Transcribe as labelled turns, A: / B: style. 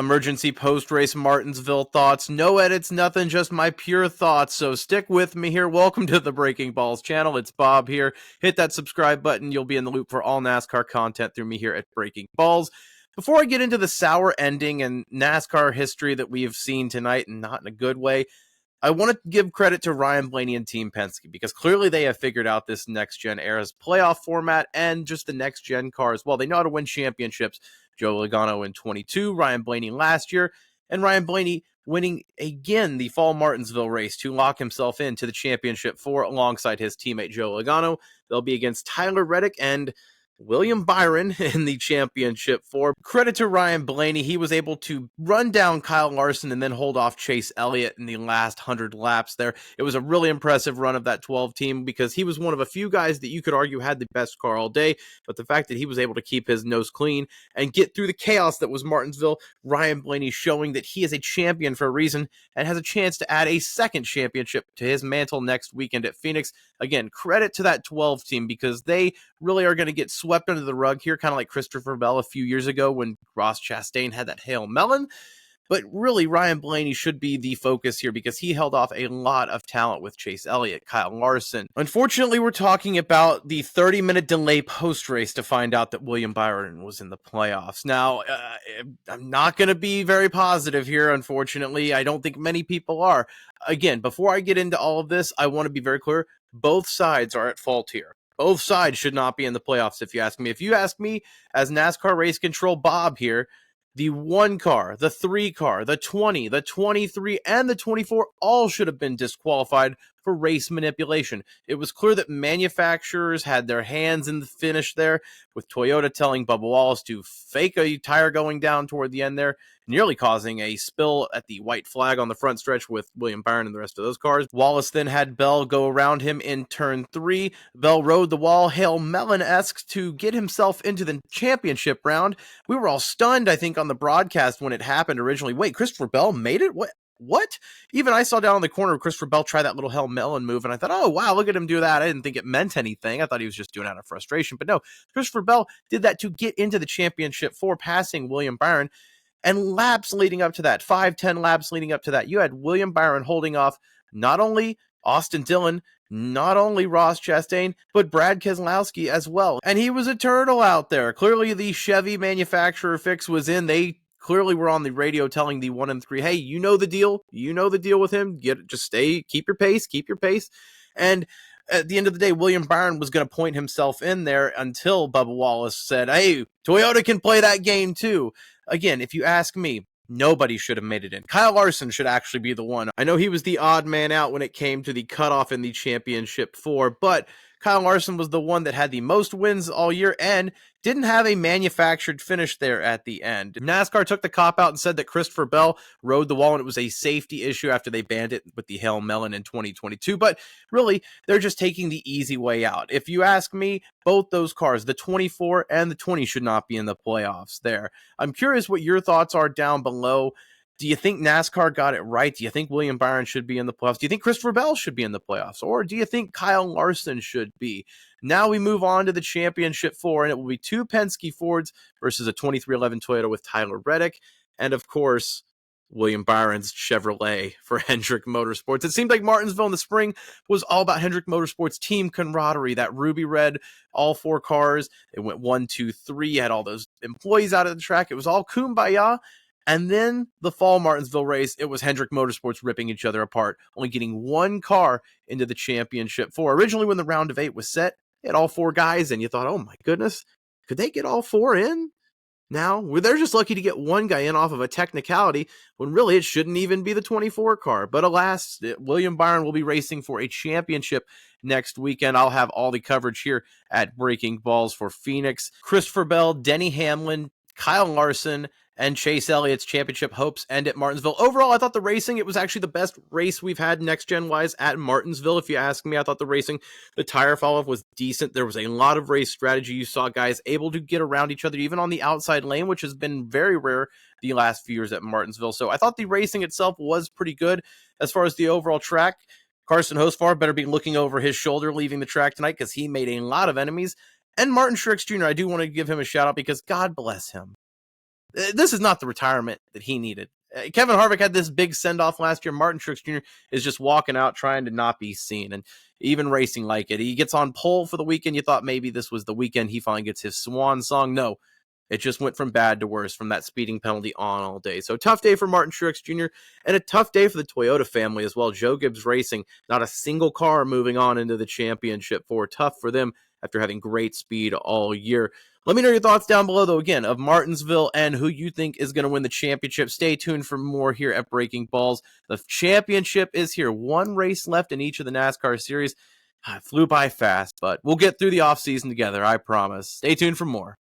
A: emergency post-race Martinsville thoughts. No edits, nothing, just my pure thoughts. So stick with me here. Welcome to the Breaking Balls channel. It's Bob here. Hit that subscribe button. You'll be in the loop for all NASCAR content through me here at Breaking Balls. Before I get into the sour ending and NASCAR history that we have seen tonight, and not in a good way, I want to give credit to Ryan Blaney and Team Penske, because clearly they have figured out this next-gen era's playoff format and just the next-gen car as well. They know how to win championships. Joe Logano in 22, Ryan Blaney last year, and Ryan Blaney winning again the fall Martinsville race to lock himself into the championship four alongside his teammate Joe Logano. They'll be against Tyler Reddick and William Byron in the championship four. Credit to Ryan Blaney. He was able to run down Kyle Larson and then hold off Chase Elliott in the last 100 laps there. It was a really impressive run of that 12 team, because he was one of a few guys that you could argue had the best car all day, but the fact that he was able to keep his nose clean and get through the chaos that was Martinsville, Ryan Blaney showing that he is a champion for a reason and has a chance to add a second championship to his mantle next weekend at Phoenix. Again, credit to that 12 team, because they really are going to get swept under the rug here, kind of like Christopher Bell a few years ago when Ross Chastain had that Hail Melon. But really, Ryan Blaney should be the focus here, because he held off a lot of talent with Chase Elliott, Kyle Larson. Unfortunately, we're talking about the 30-minute delay post-race to find out that William Byron was in the playoffs. Now, I'm not going to be very positive here, unfortunately. I don't think many people are. Again, before I get into all of this, I want to be very clear. Both sides are at fault here. Both sides should not be in the playoffs, if you ask me. If you ask me, as NASCAR Race Control Bob here, the 1 car, the 3 car, the 20, the 23, and the 24 all should have been disqualified for race manipulation. It was clear that manufacturers had their hands in the finish there, with Toyota telling Bubba Wallace to fake a tire going down toward the end there, nearly causing a spill at the white flag on the front stretch with William Byron and the rest of those cars. Wallace then had Bell go around him in turn 3. Bell rode the wall, Hail Melon-esque, to get himself into the championship round. We were all stunned, I think, on the broadcast when it happened originally. Wait, Christopher Bell made it? What? Even I saw down in the corner of Christopher Bell try that little Hail Melon move, and I thought, oh, wow, look at him do that. I didn't think it meant anything. I thought he was just doing it out of frustration. But no, Christopher Bell did that to get into the championship four, passing William Byron. And laps leading up to that, 5-10 laps leading up to that, you had William Byron holding off not only Austin Dillon, not only Ross Chastain, but Brad Keselowski as well. And he was a turtle out there. Clearly the Chevy manufacturer fix was in. They clearly were on the radio telling the 1 and 3, hey, you know the deal. You know the deal with him. Just stay, keep your pace, keep your pace. And at the end of the day, William Byron was going to point himself in there until Bubba Wallace said, hey, Toyota can play that game too. Again, if you ask me, nobody should have made it in. Kyle Larson should actually be the one. I know he was the odd man out when it came to the cutoff in the championship four, but Kyle Larson was the one that had the most wins all year and didn't have a manufactured finish there at the end. NASCAR took the cop out and said that Christopher Bell rode the wall and it was a safety issue after they banned it with the Hail Melon in 2022. But really, they're just taking the easy way out. If you ask me, both those cars, the 24 and the 20, should not be in the playoffs there. I'm curious what your thoughts are down below. Do you think NASCAR got it right? Do you think William Byron should be in the playoffs? Do you think Christopher Bell should be in the playoffs? Or do you think Kyle Larson should be? Now we move on to the championship four, and it will be 2 Penske Fords versus a 2311 Toyota with Tyler Reddick. And of course, William Byron's Chevrolet for Hendrick Motorsports. It seemed like Martinsville in the spring was all about Hendrick Motorsports team camaraderie, that ruby red, all 4 cars. It went 1, 2, 3, had all those employees out of the track. It was all kumbaya. And then the fall Martinsville race, it was Hendrick Motorsports ripping each other apart, only getting 1 car into the championship four. Originally, when the round of 8 was set, they had all 4 guys, and you thought, oh my goodness, could they get all 4 in? Now, they're just lucky to get 1 guy in off of a technicality, when really it shouldn't even be the 24 car. But alas, William Byron will be racing for a championship next weekend. I'll have all the coverage here at Breaking Balls for Phoenix. Christopher Bell, Denny Hamlin, Kyle Larson, and Chase Elliott's championship hopes end at Martinsville. Overall, I thought the racing, it was actually the best race we've had next-gen-wise at Martinsville. If you ask me, I thought the racing, the tire fall-off was decent. There was a lot of race strategy. You saw guys able to get around each other, even on the outside lane, which has been very rare the last few years at Martinsville. So I thought the racing itself was pretty good. As far as the overall track, Carson Hosfar better be looking over his shoulder leaving the track tonight, because he made a lot of enemies. And Martin Truex Jr., I do want to give him a shout-out, because God bless him. This is not the retirement that he needed. Kevin Harvick had this big send-off last year. Martin Truex Jr. is just walking out trying to not be seen, and even racing like it. He gets on pole for the weekend. You thought maybe this was the weekend he finally gets his swan song. No, it just went from bad to worse from that speeding penalty on all day. So tough day for Martin Truex Jr. and a tough day for the Toyota family as well. Joe Gibbs Racing, not a single car moving on into the championship for. Tough for them after having great speed all year. Let me know your thoughts down below, though, again, of Martinsville and who you think is going to win the championship. Stay tuned for more here at Breaking Balls. The championship is here. One race left in each of the NASCAR series. It flew by fast, but we'll get through the offseason together, I promise. Stay tuned for more.